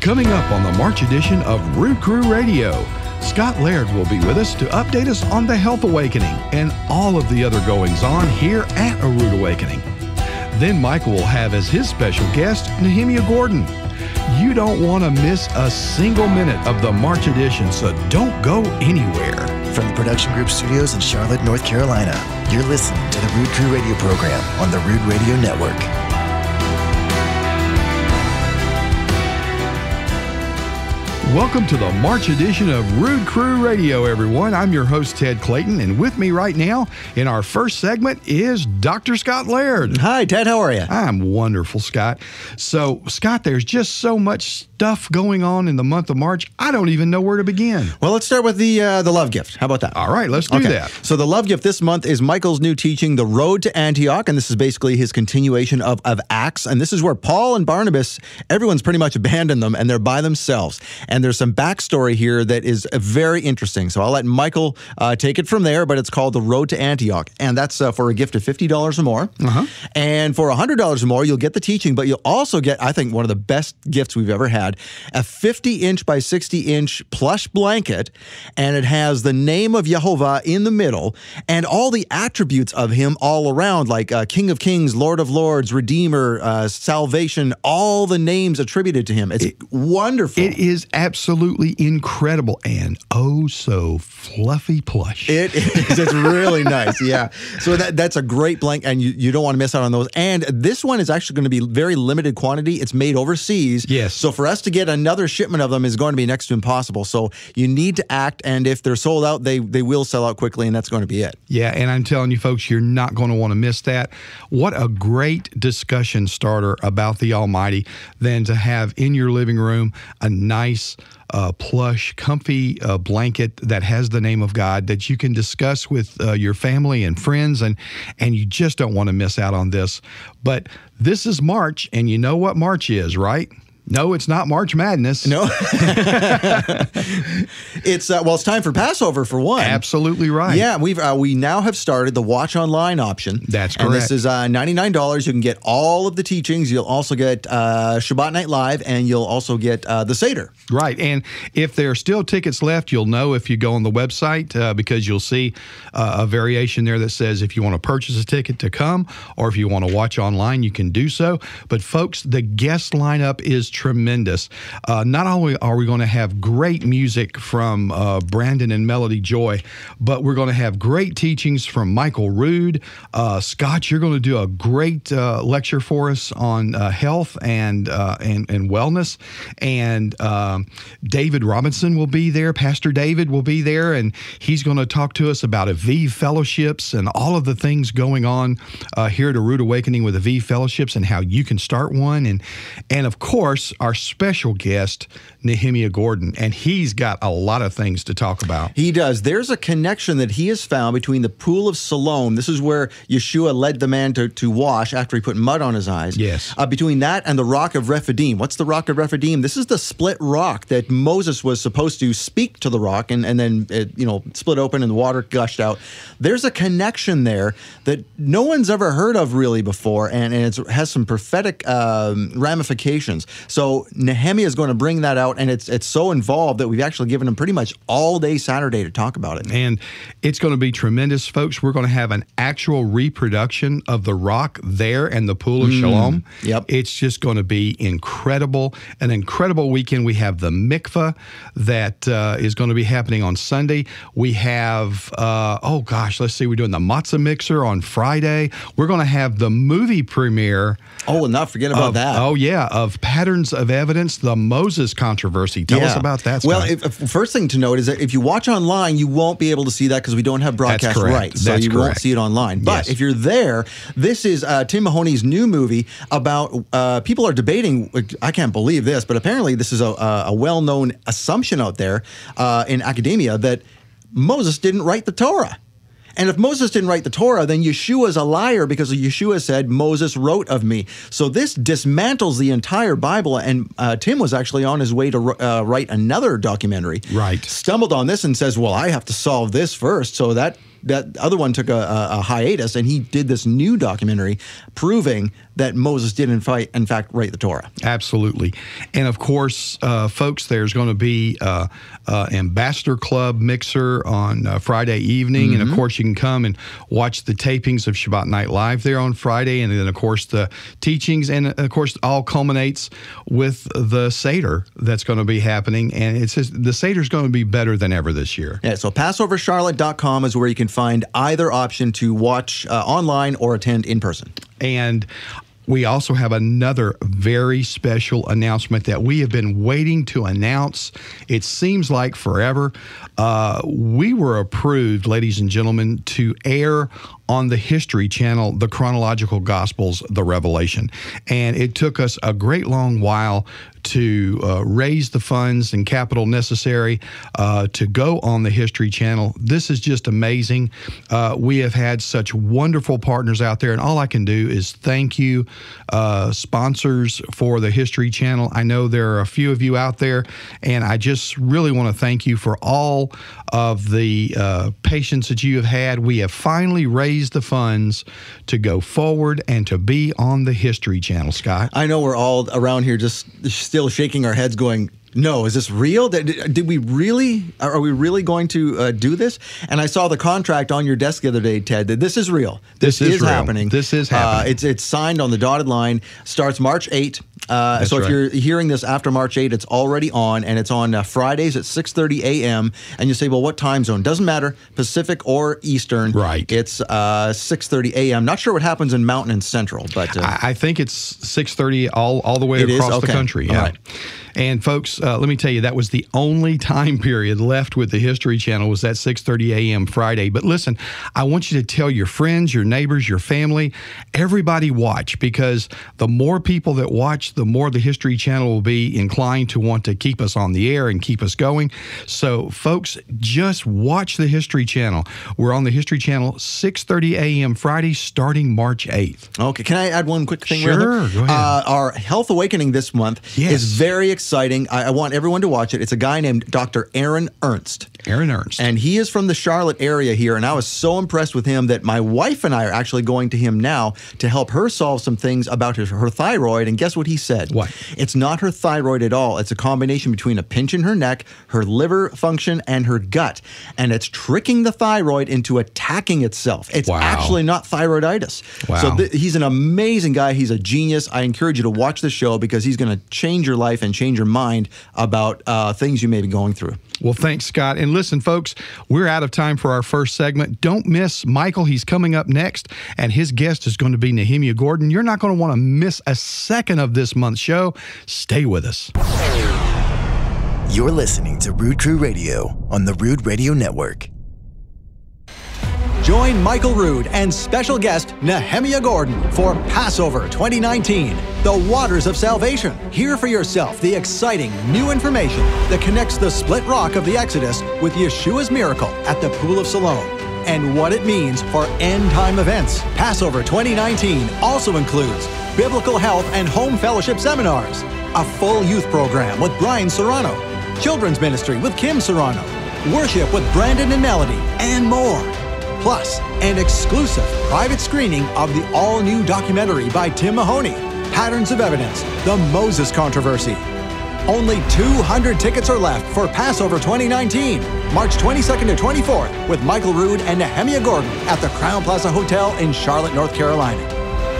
Coming up on the March edition of Rood Crew Radio, Scott Laird will be with us to update us on the Health Awakening and all of the other goings-on here at A Rood Awakening. Then Michael will have as his special guest, Nehemia Gordon. You don't want to miss a single minute of the March edition, so don't go anywhere. From the Production Group studios in Charlotte, North Carolina, you're listening to the Rood Crew Radio program on the Rood Radio Network. Welcome to the March edition of Rood Crew Radio, everyone. I'm your host, Ted Clayton, and with me right now in our first segment is Dr. Scott Laird. Hi, Ted. How are you? I'm wonderful, Scott. So, Scott, there's just so much stuff going on in the month of March, I don't even know where to begin. Well, let's start with the love gift. How about that? All right, let's do that. So the love gift this month is Michael's new teaching, The Road to Antioch, and this is basically his continuation of Acts, and this is where Paul and Barnabas, everyone's pretty much abandoned them, and they're by themselves. And there's some backstory here that is very interesting. So I'll let Michael take it from there, but it's called The Road to Antioch, and that's for a gift of $50 or more. And for $100 or more, you'll get the teaching, but you'll also get, I think, one of the best gifts we've ever had, a 50-inch by 60-inch plush blanket, and it has the name of Jehovah in the middle, and all the attributes of him all around, like King of Kings, Lord of Lords, Redeemer, Salvation, all the names attributed to him. It's wonderful. It is absolutely incredible and oh so fluffy plush. It is. It's really nice. Yeah. So that's a great blanket, and you don't want to miss out on those. And this one is actually going to be very limited quantity. It's made overseas. Yes. So for us to get another shipment of them is going to be next to impossible. So you need to act, and if they're sold out, they will sell out quickly, and that's going to be it. Yeah, and I'm telling you, folks, you're not going to want to miss that. What a great discussion starter about the Almighty than to have in your living room a nice plush, comfy blanket that has the name of God that you can discuss with your family and friends, and you just don't want to miss out on this. But this is March, and you know what March is, right? No, it's not March Madness. No. It's it's time for Passover for one. Absolutely right. Yeah, we now have started the watch online option. That's correct. And this is $99. You can get all of the teachings. You'll also get Shabbat Night Live, and you'll also get the Seder. Right, and if there are still tickets left, you'll know if you go on the website because you'll see a variation there that says if you want to purchase a ticket to come or if you want to watch online, you can do so. But folks, the guest lineup is tremendous. Not only are we going to have great music from Brandon and Melody Joy, but we're going to have great teachings from Michael Rood. Scott, you're going to do a great lecture for us on health and wellness. And David Robinson will be there. Pastor David will be there, and he's going to talk to us about Aviv Fellowships and all of the things going on here at A Rood Awakening with Aviv Fellowships and how you can start one. And of course, our special guest, Nehemia Gordon, and he's got a lot of things to talk about. He does. There's a connection that he has found between the pool of Siloam. This is where Yeshua led the man to wash after he put mud on his eyes. Yes. Between that and the rock of Rephidim. What's the rock of Rephidim? This is the split rock that Moses was supposed to speak to the rock, and then it, split open and the water gushed out. There's a connection there that no one's ever heard of really before, and it has some prophetic ramifications. So Nehemia is going to bring that out, and it's so involved that we've actually given him pretty much all day Saturday to talk about it. And it's going to be tremendous, folks. We're going to have an actual reproduction of the rock there and the pool of Shalom. Yep. It's just going to be incredible. An incredible weekend. We have the mikvah that is going to be happening on Sunday. We have, let's see, we're doing the matzah mixer on Friday. We're going to have the movie premiere. Oh, and not forget about that. Oh, yeah, of Patterns of Evidence, the Moses controversy. Tell us about that, Scott. Well, first thing to note is that if you watch online, you won't be able to see that because we don't have broadcast rights. So you won't see it online. But if you're there, this is Tim Mahoney's new movie about people are debating, I can't believe this, but apparently this is a well-known assumption out there in academia that Moses didn't write the Torah. And if Moses didn't write the Torah, then Yeshua's a liar because Yeshua said, Moses wrote of me. So this dismantles the entire Bible, and Tim was actually on his way to write another documentary. Right. Stumbled on this and says, well, I have to solve this first. So that that other one took a hiatus, and he did this new documentary proving that Moses did in fact write the Torah. Absolutely. And of course, folks, there's going to be Ambassador Club Mixer on Friday evening. And of course, you can come and watch the tapings of Shabbat Night Live there on Friday. And then, of course, the teachings. And of course, all culminates with the Seder that's going to be happening. And it says the Seder is going to be better than ever this year. Yeah, so PassoverCharlotte.com is where you can find either option to watch online or attend in person. And we also have another very special announcement that we have been waiting to announce. It seems like forever. We were approved, ladies and gentlemen, to air on the History Channel, the Chronological Gospels, the Revelation. And it took us a great long while to raise the funds and capital necessary to go on the History Channel. This is just amazing. We have had such wonderful partners out there, and all I can do is thank you, sponsors for the History Channel. I know there are a few of you out there, and I just really want to thank you for all of the patience that you have had. We have finally raised the funds to go forward and to be on the History Channel, Scott. I know we're all around here just still shaking our heads going, no, is this real? Did we really, are we really going to do this? And I saw the contract on your desk the other day, Ted, that this is real. This is real. Happening. This is happening. It's signed on the dotted line, starts March 8th. So if you're hearing this after March 8th, it's already on, and it's on Fridays at 6:30 a.m. And you say, well, what time zone? Doesn't matter, Pacific or Eastern. Right. It's 6:30 a.m. Not sure what happens in Mountain and Central, but I think it's 6:30 all the way across the country. Yeah. All right. And folks, let me tell you, that was the only time period left with the History Channel was that 6:30 a.m. Friday. But listen, I want you to tell your friends, your neighbors, your family, everybody watch, because the more people that watch, the more the History Channel will be inclined to want to keep us on the air and keep us going. So, folks, just watch the History Channel. We're on the History Channel 6:30 a.m. Friday, starting March 8th. Okay, can I add one quick thing? Sure, go ahead. Our Health Awakening this month is very exciting. I want everyone to watch it. It's a guy named Dr. Aaron Ernst. Aaron Ernst. And he is from the Charlotte area here, and I was so impressed with him that my wife and I are actually going to him now to help her solve some things about her thyroid. And guess what he said? What? It's not her thyroid at all. It's a combination between a pinch in her neck, her liver function, and her gut. And it's tricking the thyroid into attacking itself. It's actually not thyroiditis. Wow. So he's an amazing guy. He's a genius. I encourage you to watch the show because he's going to change your life and change your mind about things you may be going through. Well, thanks, Scott. And listen, folks, we're out of time for our first segment. Don't miss Michael. He's coming up next, and his guest is going to be Nehemia Gordon. You're not going to want to miss a second of this month's show. Stay with us. You're listening to Rood Crew Radio on the Rood Radio Network. Join Michael Rood and special guest Nehemia Gordon for Passover 2019, The Waters of Salvation. Hear for yourself the exciting new information that connects the split rock of the Exodus with Yeshua's miracle at the Pool of Siloam and what it means for end-time events. Passover 2019 also includes biblical health and home fellowship seminars, a full youth program with Brian Serrano, children's ministry with Kim Serrano, worship with Brandon and Melody, and more. Plus, an exclusive private screening of the all-new documentary by Tim Mahoney, Patterns of Evidence, The Moses Controversy. Only 200 tickets are left for Passover 2019, March 22nd to 24th, with Michael Rood and Nehemia Gordon at the Crown Plaza Hotel in Charlotte, North Carolina.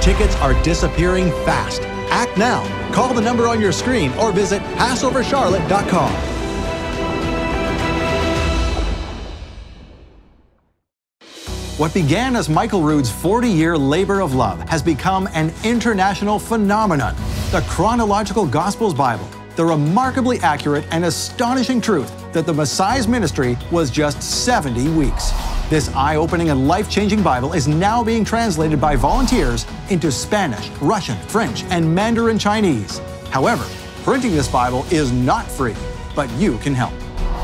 Tickets are disappearing fast. Act now. Call the number on your screen or visit PassoverCharlotte.com. What began as Michael Rood's 40-year labor of love has become an international phenomenon. The Chronological Gospels Bible, the remarkably accurate and astonishing truth that the Messiah's ministry was just 70 weeks. This eye-opening and life-changing Bible is now being translated by volunteers into Spanish, Russian, French, and Mandarin Chinese. However, printing this Bible is not free, but you can help.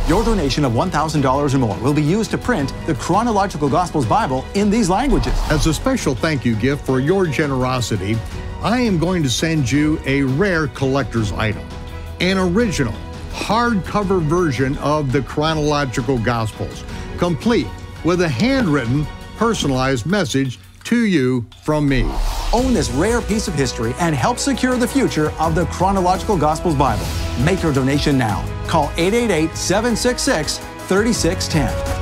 Your donation of $1,000 or more will be used to print the Chronological Gospels Bible in these languages. As a special thank you gift for your generosity, I am going to send you a rare collector's item, an original hardcover version of the Chronological Gospels, complete with a handwritten, personalized message to you from me. Own this rare piece of history and help secure the future of the Chronological Gospels Bible. Make your donation now. Call 888-766-3610.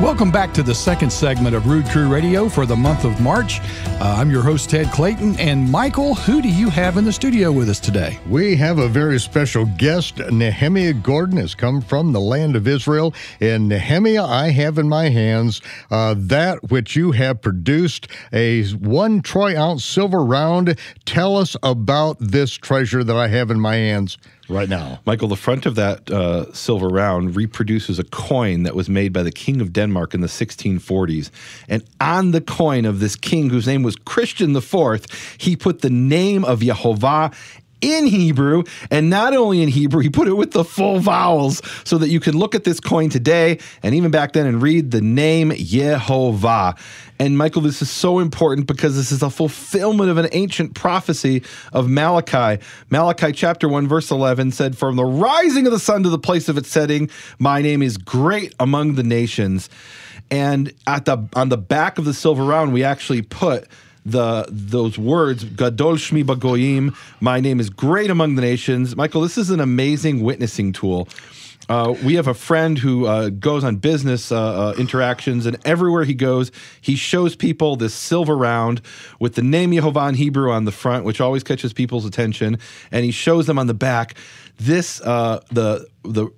Welcome back to the second segment of Rood Crew Radio for the month of March. I'm your host, Ted Clayton. And Michael, who do you have in the studio with us today? We have a very special guest. Nehemia Gordon has come from the land of Israel. And Nehemia, I have in my hands that which you have produced, a 1 troy ounce silver round. Tell us about this treasure that I have in my hands right now. Michael, the front of that silver round reproduces a coin that was made by the King of Denmark in the 1640s. And on the coin of this king, whose name was Christian IV, he put the name of Yehovah in Hebrew, and not only in Hebrew, he put it with the full vowels so that you can look at this coin today and even back then and read the name Yehovah. And Michael, this is so important because this is a fulfillment of an ancient prophecy of Malachi. Malachi chapter 1 verse 11 said, "From the rising of the sun to the place of its setting, my name is great among the nations." And on the back of the silver round, we actually put those words, Gadol Shmi Bagoyim, my name is great among the nations. Michael, this is an amazing witnessing tool. We have a friend who goes on business interactions, and everywhere he goes, he shows people this silver round with the name Yehovah in Hebrew on the front, which always catches people's attention, and he shows them on the back. This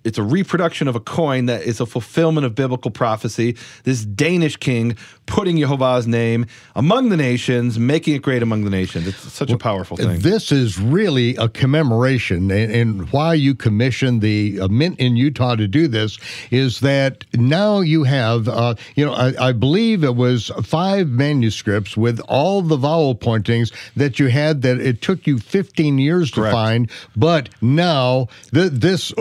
it's a reproduction of a coin that is a fulfillment of biblical prophecy. This Danish king putting Yehovah's name among the nations, making it great among the nations. It's such a powerful thing. This is really a commemoration, and why you commissioned the Mint in Utah to do this is that now you have, I believe it was 5 manuscripts with all the vowel pointings that you had that it took you 15 years to find, but now this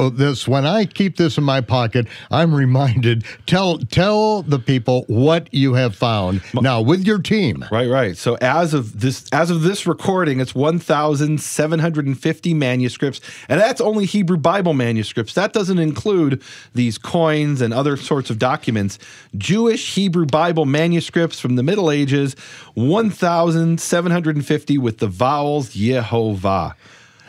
when I keep this in my pocket, I'm reminded. Tell the people what you have found now with your team. Right. So as of this recording, it's 1,750 manuscripts, and that's only Hebrew Bible manuscripts. That doesn't include these coins and other sorts of documents. Jewish Hebrew Bible manuscripts from the Middle Ages, 1,750 with the vowels Yehovah.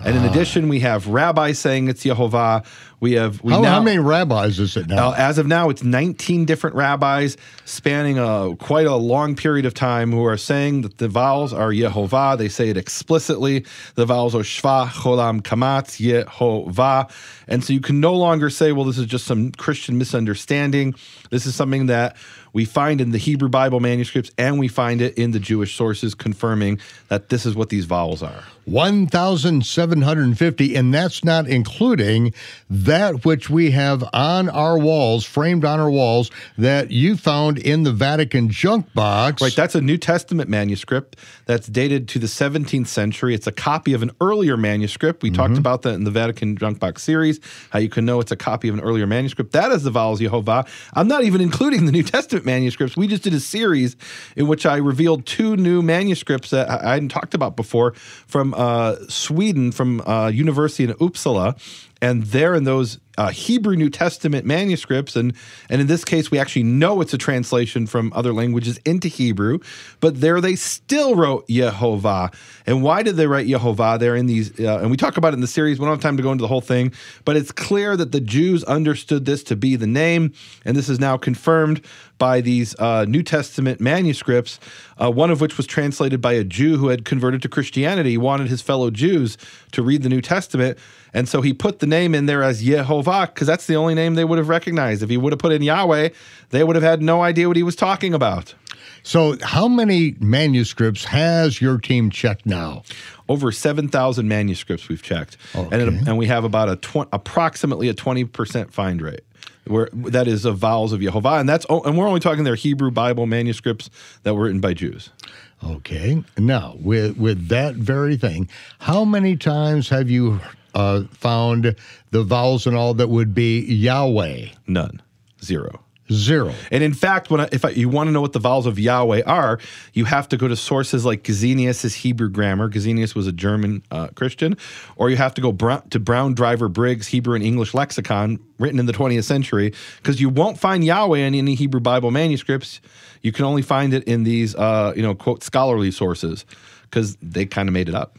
And in addition, we have rabbis saying it's Yehovah. How many rabbis is it now? As of now, it's 19 different rabbis spanning quite a long period of time who are saying that the vowels are Yehovah. They say it explicitly. The vowels are Shva, Cholam, Kamatz, Yehovah. And so you can no longer say, well, this is just some Christian misunderstanding. This is something that we find in the Hebrew Bible manuscripts, and we find it in the Jewish sources confirming that this is what these vowels are. 1,750, and that's not including that which we have on our walls, framed on our walls, that you found in the Vatican junk box. Right, that's a New Testament manuscript that's dated to the 17th century. It's a copy of an earlier manuscript. We talked about that in the Vatican junk box series, how you can know it's a copy of an earlier manuscript. That is the vowels Yehovah. I'm not even including the New Testament manuscripts. We just did a series in which I revealed 2 new manuscripts that I hadn't talked about before from Sweden, from University in Uppsala. And they're in those Hebrew New Testament manuscripts, and in this case, we actually know it's a translation from other languages into Hebrew, but there they still wrote Yehovah. And why did they write Yehovah? They're in these, and we talk about it in the series. We don't have time to go into the whole thing, but it's clear that the Jews understood this to be the name, and this is now confirmed by these New Testament manuscripts, one of which was translated by a Jew who had converted to Christianity. He wanted his fellow Jews to read the New Testament, and so he put the name in there as Yehovah, because that's the only name they would have recognized. If he would have put in Yahweh, they would have had no idea what he was talking about. So how many manuscripts has your team checked now? Over 7,000 manuscripts we've checked. Okay. And we have about approximately a 20% find rate. That is of vowels of Yehovah, and we're only talking their Hebrew Bible manuscripts that were written by Jews. Okay. Now, with that very thing, how many times have you found the vowels and all that would be Yahweh? None. Zero. Zero. And in fact, if you want to know what the vowels of Yahweh are, you have to go to sources like Gesenius's Hebrew Grammar. Gesenius was a German Christian. Or you have to go to Brown Driver Briggs' Hebrew and English Lexicon, written in the 20th century, because you won't find Yahweh in any Hebrew Bible manuscripts. You can only find it in these, quote, scholarly sources, because they kind of made it up.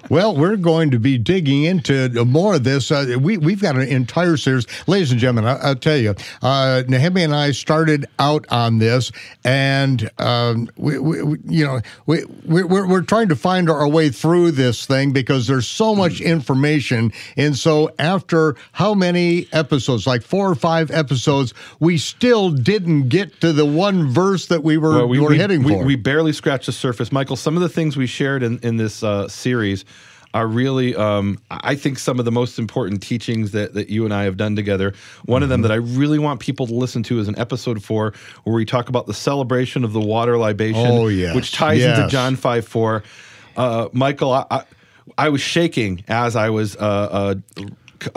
Well, we're going to be digging into more of this. We've got an entire series. Ladies and gentlemen, I'll tell you, Nehemia and I started out on this, and we're trying to find our way through this thing because there's so much information. And so after how many episodes, like 4 or 5 episodes, we still didn't get to the one verse that we were heading for. We barely scratched the surface. Michael, some of the things we shared in this series are really, I think, some of the most important teachings that you and I have done together. One of them that I really want people to listen to is in episode 4, where we talk about the celebration of the water libation, which ties into John 5:4. Michael, I was shaking as I was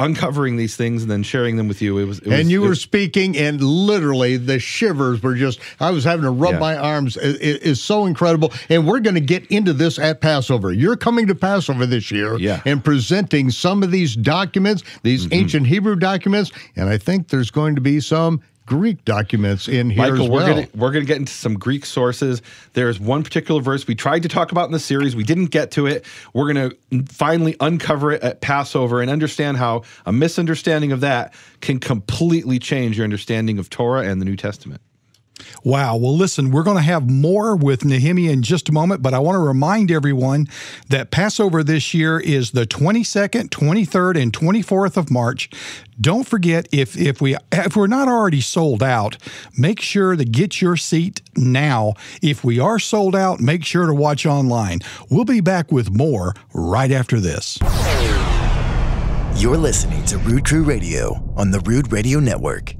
uncovering these things and then sharing them with you. You were speaking, and literally the shivers were just, I was having to rub my arms. It is so incredible. And we're going to get into this at Passover. You're coming to Passover this year and presenting some of these documents, these ancient Hebrew documents, and I think there's going to be some Greek documents in here as well. Michael, we're going to get into some Greek sources. There's one particular verse we tried to talk about in the series. We didn't get to it. We're going to finally uncover it at Passover and understand how a misunderstanding of that can completely change your understanding of Torah and the New Testament. Wow. Well, listen, we're going to have more with Nehemia in just a moment, but I want to remind everyone that Passover this year is the 22nd, 23rd, and 24th of March. Don't forget, if we're not already sold out, make sure to get your seat now. If we are sold out, make sure to watch online. We'll be back with more right after this. You're listening to Rood Crew Radio on the Rood Radio Network.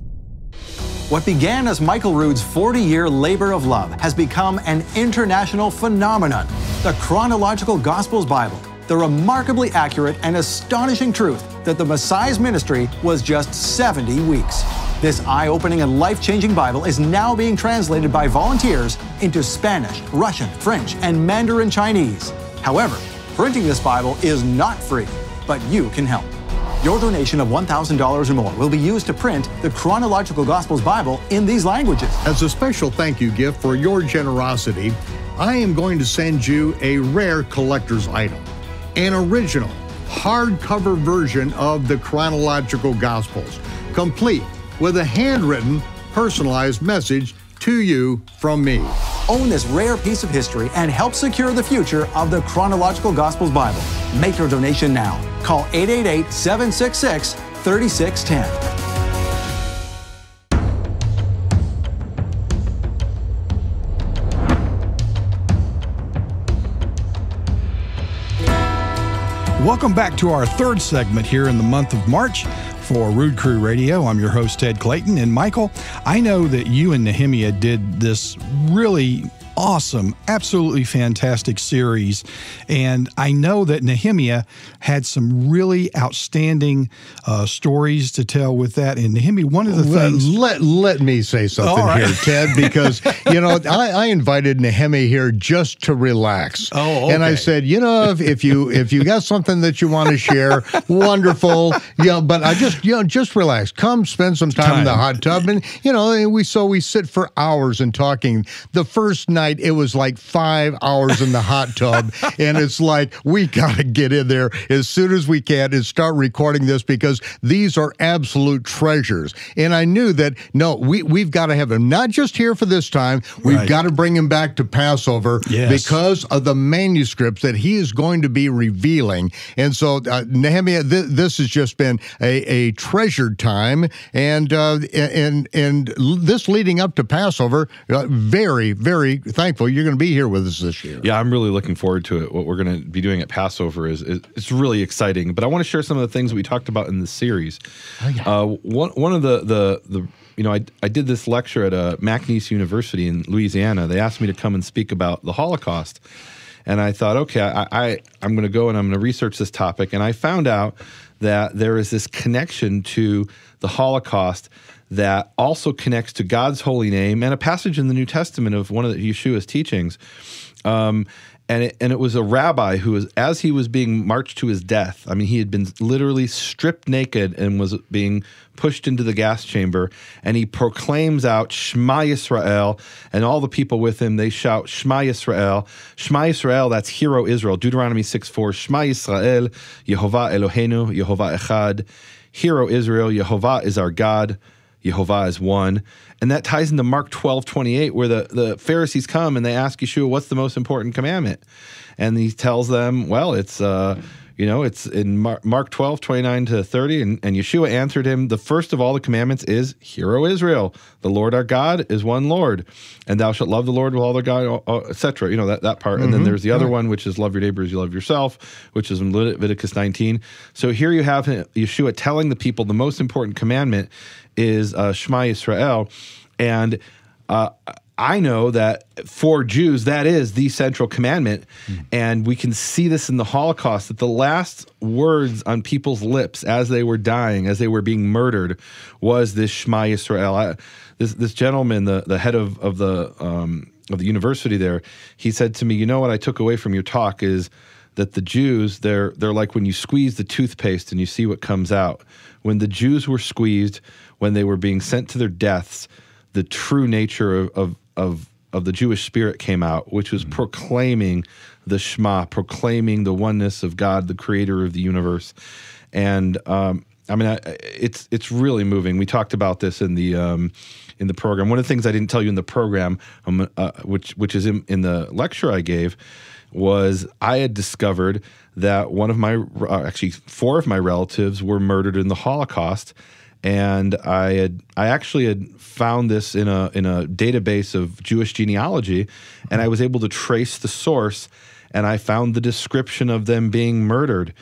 What began as Michael Rood's 40-year labor of love has become an international phenomenon. The Chronological Gospels Bible, the remarkably accurate and astonishing truth that the Messiah's ministry was just 70 weeks. This eye-opening and life-changing Bible is now being translated by volunteers into Spanish, Russian, French, and Mandarin Chinese. However, printing this Bible is not free, but you can help. Your donation of $1,000 or more will be used to print the Chronological Gospels Bible in these languages. As a special thank you gift for your generosity, I am going to send you a rare collector's item, an original hardcover version of the Chronological Gospels, complete with a handwritten, personalized message to you from me. Own this rare piece of history and help secure the future of the Chronological Gospels Bible. Make your donation now. Call 888-766-3610. Welcome back to our third segment here in the month of March for Rood Crew Radio. I'm your host, Ted Clayton. And Michael, I know that you and Nehemia did this really awesome, absolutely fantastic series. And I know that Nehemia had some really outstanding stories to tell with that. And Nehemia, one of the things... Let me say something here, Ted, because, I invited Nehemia here just to relax. Oh, okay. And I said, if you got something that you want to share, wonderful. But I just relax. Come spend some time in the hot tub. And, we sit for hours and talking. The first night, it was like 5 hours in the hot tub, and it's like, we got to get in there as soon as we can and start recording this because these are absolute treasures. And I knew that, we've got to have him, not just here for this time, we've got to bring him back to Passover because of the manuscripts that he is going to be revealing. And so, Nehemia, this has just been a treasured time, and this leading up to Passover, very, very thankful you're going to be here with us this year. Yeah, I'm really looking forward to it. What we're going to be doing at Passover is it's really exciting. But I want to share some of the things we talked about in this series. One of the I did this lecture at McNeese University in Louisiana. They asked me to come and speak about the Holocaust. And I thought, okay, I'm going to go and I'm going to research this topic. And I found out that there is this connection to the Holocaust that also connects to God's holy name and a passage in the New Testament of one of Yeshua's teachings. And it was a rabbi who was, as he was being marched to his death, I mean, he had been literally stripped naked and was being pushed into the gas chamber, and he proclaims out Shema Yisrael, and all the people with him, they shout Shema Yisrael. Shema Yisrael, that's Hero Israel. Deuteronomy 6:4, Shema Yisrael, Yehovah Eloheinu, Yehovah Echad. Hero Israel, Yehovah is our God. Yehovah is one. And that ties into Mark 12:28, where the Pharisees come and they ask Yeshua, what's the most important commandment? And he tells them, well, it's it's in Mark 12:29-30. And Yeshua answered him, the first of all the commandments is, Hear, O Israel, the Lord our God is one Lord. And thou shalt love the Lord with all thy God, etc. You know, that part. And then there's the other one, which is love your neighbor as you love yourself, which is in Leviticus 19. So here you have Yeshua telling the people the most important commandment is Shema Yisrael. And I know that for Jews, that is the central commandment. And we can see this in the Holocaust, that the last words on people's lips as they were dying, as they were being murdered, was this Shema Yisrael. This gentleman, the head of the university there, he said to me, you know what I took away from your talk is that the Jews, they're like when you squeeze the toothpaste and you see what comes out. When the Jews were squeezed, when they were being sent to their deaths, the true nature of the Jewish spirit came out, which was proclaiming the Shema, proclaiming the oneness of God, the creator of the universe. And it's really moving. We talked about this in the program. One of the things I didn't tell you in the program, which is in the lecture I gave, was I had discovered that one of my, actually 4 of my relatives were murdered in the Holocaust. And I actually had found this in a database of Jewish genealogy, and I was able to trace the source, and I found the description of them being murdered.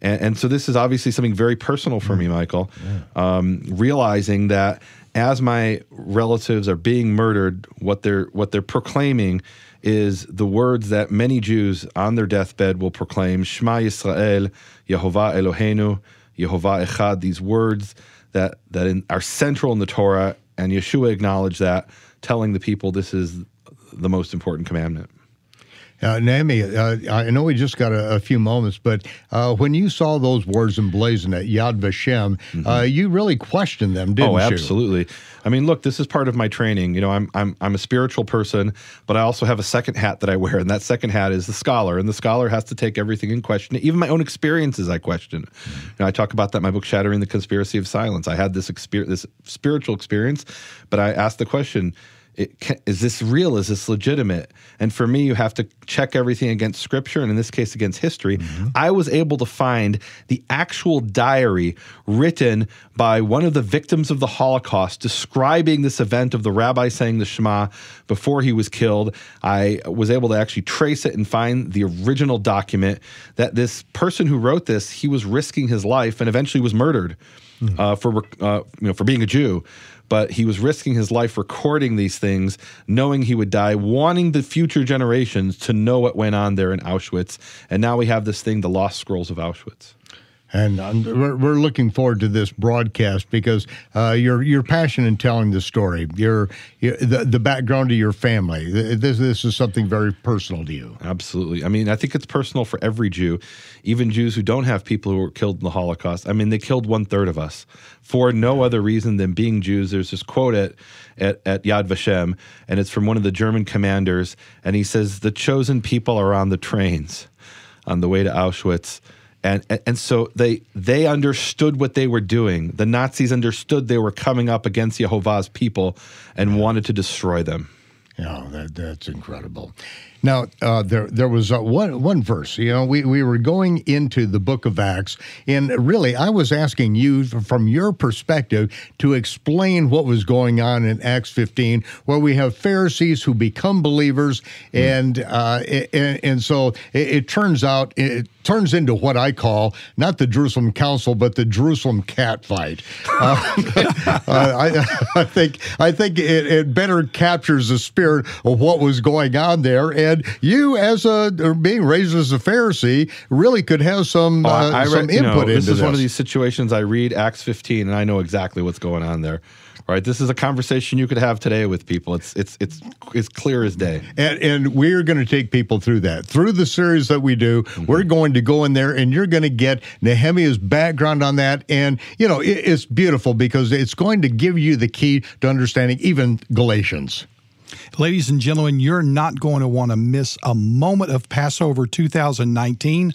And so this is obviously something very personal for me, Michael, realizing that as my relatives are being murdered, what they're proclaiming is the words that many Jews on their deathbed will proclaim, Shema Yisrael, Yehovah Eloheinu, Yehovah Echad, these words that are central in the Torah, and Yeshua acknowledged that, telling the people this is the most important commandment. Nehemia, I know we just got a few moments, but when you saw those words emblazoned at Yad Vashem, you really questioned them, didn't you? Oh, absolutely. I mean, look, this is part of my training. You know, I'm a spiritual person, but I also have a second hat that I wear, and that second hat is the scholar, and the scholar has to take everything in question. Even my own experiences, I question. You know, I talk about that in my book, Shattering the Conspiracy of Silence. I had this spiritual experience, but I asked the question, is this real? Is this legitimate? And for me, you have to check everything against Scripture, and in this case, against history. I was able to find the actual diary written by one of the victims of the Holocaust describing this event of the rabbi saying the Shema before he was killed. I was able to actually trace it and find the original document that this person who wrote this, he was risking his life and eventually was murdered for being a Jew. But he was risking his life recording these things, knowing he would die, wanting the future generations to know what went on there in Auschwitz. And now we have this thing, the Lost Scrolls of Auschwitz. And we're looking forward to this broadcast because your passion in telling the story, the background of your family, this is something very personal to you. Absolutely. I mean, I think it's personal for every Jew, even Jews who don't have people who were killed in the Holocaust. I mean, they killed 1/3 of us for no other reason than being Jews. There's this quote at Yad Vashem, and it's from one of the German commanders, and he says, "The chosen people are on the trains on the way to Auschwitz." And so they understood what they were doing. The Nazis understood they were coming up against Yehovah's people and wanted to destroy them. Yeah, that's incredible. Now, there was one verse, you know, we were going into the book of Acts, and really I was asking you from your perspective to explain what was going on in Acts 15, where we have Pharisees who become believers, and so it turns out, it turns into what I call, not the Jerusalem Council, but the Jerusalem cat fight. I think it better captures the spirit of what was going on there, and you, as being raised as a Pharisee, really could have some input into this. This is one of these situations. I read Acts 15, and I know exactly what's going on there. right? This is a conversation you could have today with people. It's clear as day. And we're going to take people through that. Through the series that we do, we're going to go in there and you're going to get Nehemia's background on that. And, it's beautiful because it's going to give you the key to understanding even Galatians. Ladies and gentlemen, you're not going to want to miss a moment of Passover 2019,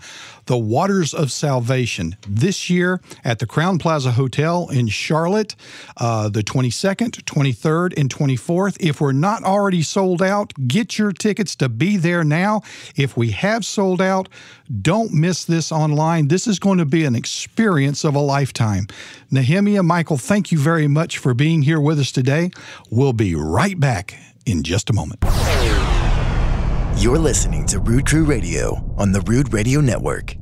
the Waters of Salvation, this year at the Crowne Plaza Hotel in Charlotte, the 22nd, 23rd, and 24th. If we're not already sold out, get your tickets to be there now. If we have sold out, don't miss this online. This is going to be an experience of a lifetime. Nehemia, Michael, thank you very much for being here with us today. We'll be right back in just a moment. You're listening to Rood Crew Radio on the Rood Radio Network.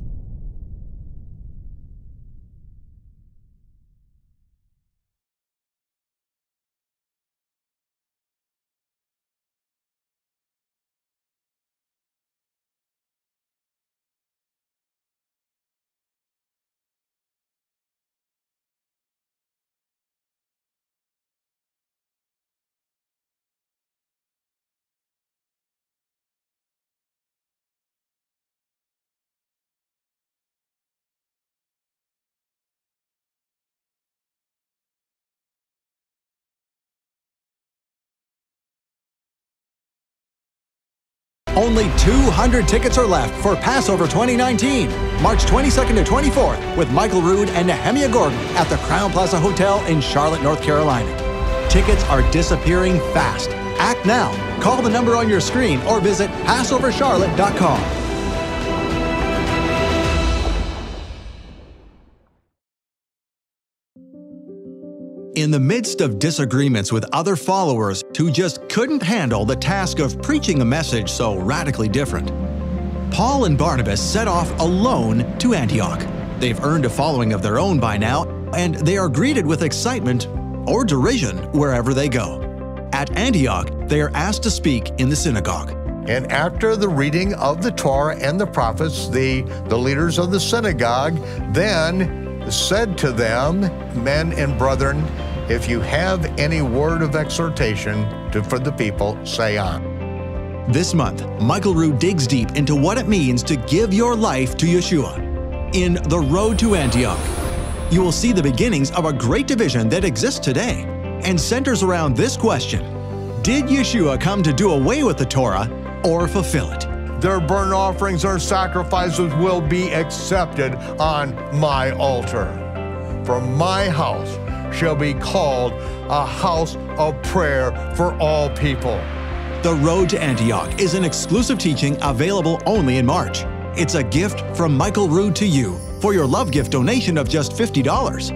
Only 200 tickets are left for Passover 2019, March 22nd to 24th, with Michael Rood and Nehemia Gordon at the Crowne Plaza Hotel in Charlotte, North Carolina. Tickets are disappearing fast. Act now. Call the number on your screen or visit PassoverCharlotte.com. In the midst of disagreements with other followers who just couldn't handle the task of preaching a message so radically different, Paul and Barnabas set off alone to Antioch. They've earned a following of their own by now, and they are greeted with excitement or derision wherever they go. At Antioch, they are asked to speak in the synagogue. And after the reading of the Torah and the prophets, the leaders of the synagogue then said to them, "Men and brethren, if you have any word of exhortation for the people, say on." This month, Michael Rood digs deep into what it means to give your life to Yeshua. In The Road to Antioch, you will see the beginnings of a great division that exists today and centers around this question: did Yeshua come to do away with the Torah or fulfill it? Their burnt offerings or sacrifices will be accepted on my altar. For my house shall be called a house of prayer for all people. The Road to Antioch is an exclusive teaching available only in March. It's a gift from Michael Rood to you for your love gift donation of just $50.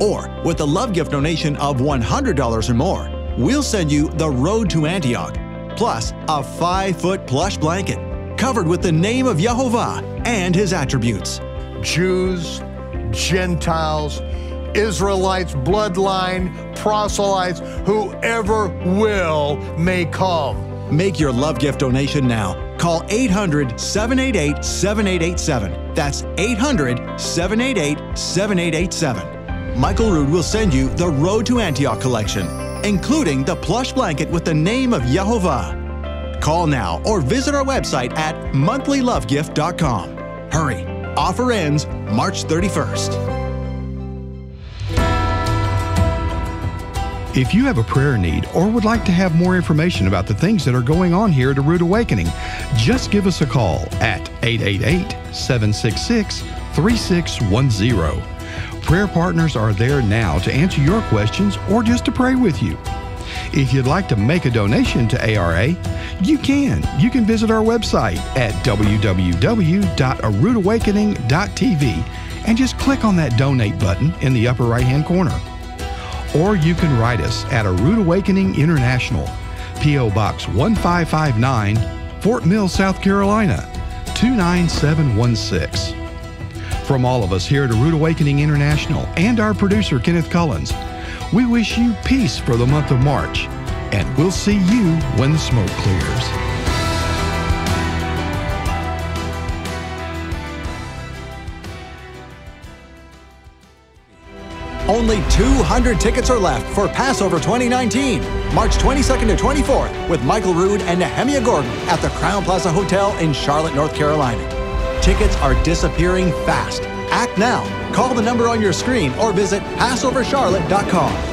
Or with a love gift donation of $100 or more, we'll send you The Road to Antioch, plus a 5-foot plush blanket covered with the name of Yehovah and his attributes. Jews, Gentiles, Israelites, bloodline, proselytes, whoever will may come. Make your love gift donation now. Call 800-788-7887. That's 800-788-7887. Michael Rood will send you the Road to Antioch collection, including the plush blanket with the name of Yehovah. Call now or visit our website at monthlylovegift.com. Hurry, offer ends March 31st. If you have a prayer need or would like to have more information about the things that are going on here at A Rood Awakening, just give us a call at 888-766-3610. Prayer partners are there now to answer your questions or just to pray with you. If you'd like to make a donation to ARA, you can. You can visit our website at www.aroodawakening.tv and just click on that donate button in the upper right-hand corner. Or you can write us at A Rood Awakening International, P.O. Box 1559, Fort Mill, South Carolina, 29716. From all of us here at A Rood Awakening International and our producer, Kenneth Collins, we wish you peace for the month of March, and we'll see you when the smoke clears. Only 200 tickets are left for Passover 2019, March 22nd to 24th, with Michael Rood and Nehemia Gordon at the Crown Plaza Hotel in Charlotte, North Carolina. Tickets are disappearing fast. Act now. Call the number on your screen or visit PassoverCharlotte.com.